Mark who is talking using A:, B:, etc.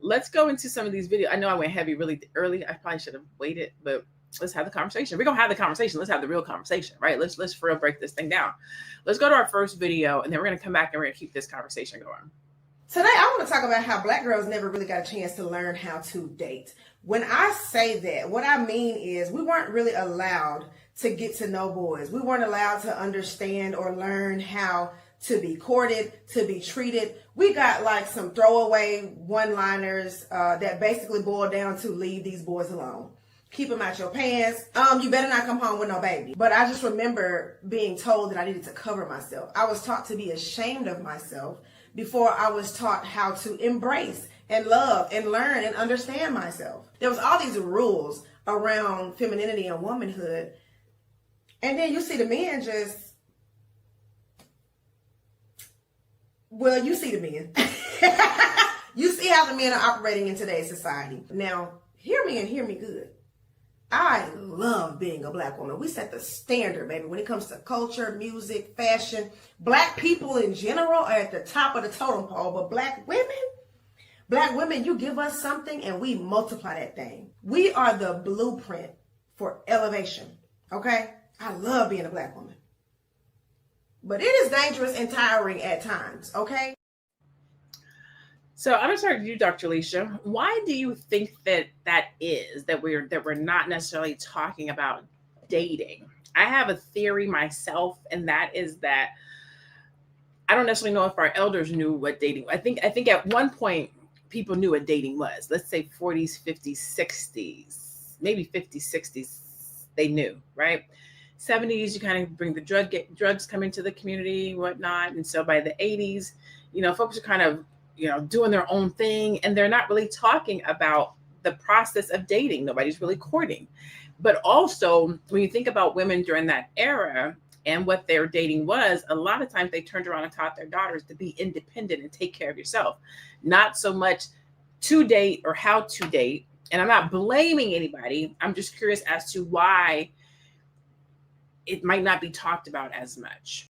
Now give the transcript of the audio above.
A: let's go into some of these videos. I know I went heavy really early. I probably should have waited, but let's have the conversation. We're gonna have the conversation. Let's have the real conversation, right? Let's for real break this thing down. Let's go to our first video, and then we're gonna come back and we're gonna keep this conversation going.
B: Today, I want to talk about how Black girls never really got a chance to learn how to date. When I say that, what I mean is we weren't really allowed to get to know boys. We weren't allowed to understand or learn how to be courted, to be treated. We got like some throwaway one-liners that basically boil down to leave these boys alone. Keep them out your pants. You better not come home with no baby. But I just remember being told that I needed to cover myself. I was taught to be ashamed of myself before I was taught how to embrace and love and learn and understand myself. There was all these rules around femininity and womanhood. And then you see the men just, well, you see the men. You see how the men are operating in today's society. Now, hear me and hear me good. I love being a Black woman. We set the standard, baby, when it comes to culture, music, fashion. Black people in general are at the top of the totem pole, but Black women, you give us something and we multiply that thing. We are the blueprint for elevation, okay? I love being a Black woman. But it is dangerous and tiring at times, okay?
A: So I'm gonna start with you, Dr. Alicia. Why do you think that is that we're not necessarily talking about dating? I have a theory myself, and that is that I don't necessarily know if our elders knew what dating. I think at one point people knew what dating was. Let's say 40s, 50s, 60s, maybe 50s, 60s. They knew, right? 70s, you kind of bring the drugs come into the community, whatnot, and so by the 80s, folks are kind of doing their own thing, and they're not really talking about the process of dating. Nobody's really courting. But also, when you think about women during that era and what their dating was, a lot of times they turned around and taught their daughters to be independent and take care of yourself. Not so much to date or how to date. And I'm not blaming anybody. I'm just curious as to why it might not be talked about as much.